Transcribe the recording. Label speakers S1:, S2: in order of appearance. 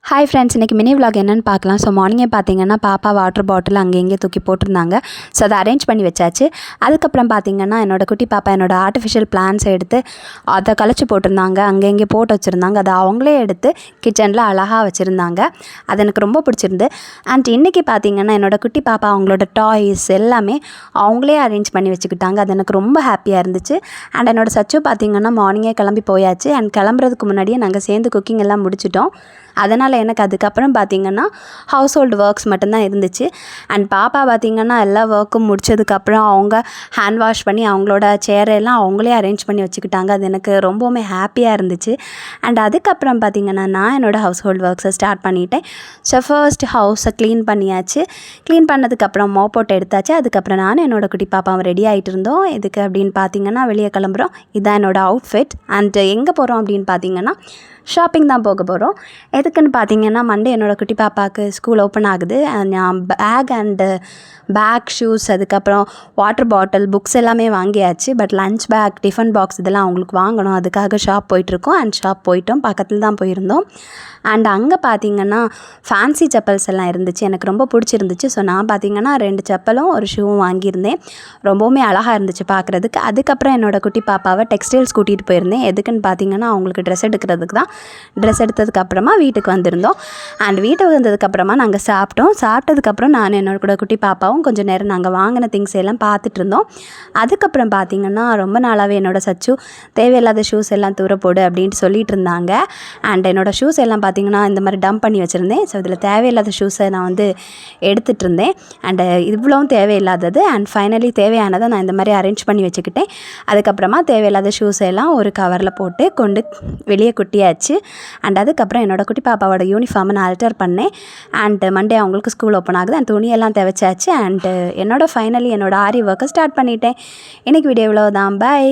S1: Hi friends, இன்றைக்கி mini vlog என்னென்னு பார்க்கலாம். ஸோ மார்னிங்கே பார்த்தீங்கன்னா பாப்பா வாட்டர் பாட்டில் அங்கே இங்கே தூக்கி போட்டிருந்தாங்க. ஸோ அதை அரேஞ்ச் பண்ணி வச்சாச்சு. அதுக்கப்புறம் பார்த்தீங்கன்னா என்னோடய குட்டி பாப்பா என்னோடய ஆர்டிஃபிஷியல் பிளான்ஸை எடுத்து அதை கழிச்சு போட்டிருந்தாங்க. அங்கே இங்கே போட்டு வச்சுருந்தாங்க. அதை அவங்களே எடுத்து கிச்சனில் அழகாக வச்சுருந்தாங்க. அது எனக்கு ரொம்ப பிடிச்சிருந்து. அண்ட் இன்றைக்கி பார்த்தீங்கன்னா என்னோடய குட்டி பாப்பா அவங்களோட டாய்ஸ் எல்லாமே அவங்களே அரேஞ்ச் பண்ணி வச்சுக்கிட்டாங்க. அது எனக்கு ரொம்ப ஹாப்பியாக இருந்துச்சு. அண்ட் என்னோடய சச்சு பார்த்தீங்கன்னா மார்னிங்கே கிளம்பி போயாச்சு. அண்ட் கிளம்புறதுக்கு முன்னாடியே நாங்கள் சேர்ந்து குக்கிங் எல்லாம் முடிச்சிட்டோம். அதனால் எனக்கு அதுக்கப்புறம் பார்த்திங்கன்னா ஹவுஸ் ஹோல்டு ஒர்க்ஸ் மட்டும்தான் இருந்துச்சு. அண்ட் பாப்பா பார்த்திங்கன்னா எல்லா ஒர்க்கும் முடிச்சதுக்கப்புறம் அவங்க ஹேண்ட் வாஷ் பண்ணி அவங்களோட சேரெல்லாம் அவங்களே அரேஞ்ச் பண்ணி வச்சுக்கிட்டாங்க. அது எனக்கு ரொம்பவுமே ஹாப்பியாக இருந்துச்சு. அண்ட் அதுக்கப்புறம் பார்த்திங்கன்னா நான் என்னோடய ஹவுஸ் ஹோல்டு ஒர்க்ஸை ஸ்டார்ட் பண்ணிட்டேன். ஸோ ஃபர்ஸ்ட் ஹவுஸை க்ளீன் பண்ணியாச்சு. க்ளீன் பண்ணதுக்கப்புறம் மாப் போட்டு எடுத்தாச்சு. அதுக்கப்புறம் நான் என்னோடய குட்டி பாப்பாவை ரெடி ஆகிட்டு இருந்தோம். எதுக்கு அப்படின்னு பார்த்திங்கன்னா வெளியே கிளம்புறோம். இதுதான் என்னோடய அவுட்ஃபிட். அண்ட் எங்கே போகிறோம் அப்படின்னு பார்த்திங்கன்னா ஷாப்பிங் தான் போக போகிறோம். எதுக்குன்னு பார்த்தீங்கன்னா மண்டே என்னோடய குட்டி பாப்பாவுக்கு ஸ்கூல் ஓப்பன் ஆகுது. நான் பேக் ஷூஸ் அதுக்கப்புறம் வாட்டர் பாட்டில் புக்ஸ் எல்லாமே வாங்கியாச்சு. But lunch bag tiffin box இதெல்லாம் அவங்களுக்கு வாங்கணும். அதுக்காக ஷாப் போயிட்டுருக்கோம். அண்ட் ஷாப் போயிட்டோம். பக்கத்தில் தான் போயிருந்தோம். அண்ட் அங்கே பார்த்திங்கன்னா ஃபேன்சி செப்பல்ஸ் எல்லாம் இருந்துச்சு. எனக்கு ரொம்ப பிடிச்சிருந்துச்சு. ஸோ நான் பார்த்திங்கன்னா 2 செப்பலும் ஒரு ஷூவும் வாங்கியிருந்தேன். ரொம்பவுமே அழகாக இருந்துச்சு பார்க்குறதுக்கு. அதுக்கப்புறம் என்னோடய குட்டி பாப்பாவை டெக்ஸ்டைல்ஸ் கூட்டிகிட்டு போயிருந்தேன். எதுக்குன்னு பார்த்திங்கன்னா அவங்களுக்கு ட்ரெஸ் எடுக்கிறதுக்கு தான். ட்ரெஸ் எடுத்ததுக்கப்புறமா வீட்டுக்கு வந்திருந்தோம். அண்ட் வீட்டுக்கு வந்ததுக்கப்புறமா நாங்கள் சாப்பிட்டோம். சாப்பிட்டதுக்கப்புறம் நான் என்னோட குட்டி பாப்பாவும் கொஞ்சம் நேரம் நாங்கள் வாங்கின திங்ஸ் எல்லாம் பார்த்துட்டு இருந்தோம். அதுக்கப்புறம் பார்த்திங்கன்னா ரொம்ப நாளாகவே என்னோடய சச்சு தேவையில்லாத ஷூஸ் எல்லாம் தூர போடு அப்படின்ட்டு சொல்லிட்டு இருந்தாங்க. அண்ட் என்னோடய ஷூஸ் எல்லாம் பார்த்திங்கன்னா இந்த மாதிரி டம்ப் பண்ணி வச்சுருந்தேன். ஸோ இதில் தேவையில்லாத ஷூஸை நான் எடுத்துகிட்டு இருந்தேன். அண்டு இவ்வளவும் தேவையில்லாதது. அண்ட் ஃபைனலி தேவையானதை நான் இந்த மாதிரி அரேஞ்ச் பண்ணி வச்சுக்கிட்டேன். அதுக்கப்புறமா தேவையில்லாத ஷூஸ் எல்லாம் ஒரு கவரில் போட்டு கொண்டு வெளியே குட்டியாச்சு. அண்ட் அதுக்கப்புறம் என்னோடய குட்டி பாப்பாவோட யூனிஃபார்மை நான் அல்டர் பண்ணேன். அண்ட் மண்டே அவங்களுக்கு ஸ்கூல் ஓப்பன் ஆகுது. அண்ட் துணியெல்லாம் துவைச்சாச்சு. அண்டு ஃபைனலி என்னோடய ஆரி ஒர்க்கை ஸ்டார்ட் பண்ணிட்டேன். இன்றைக்கி வீடியோ இவ்வளோ தான். பை.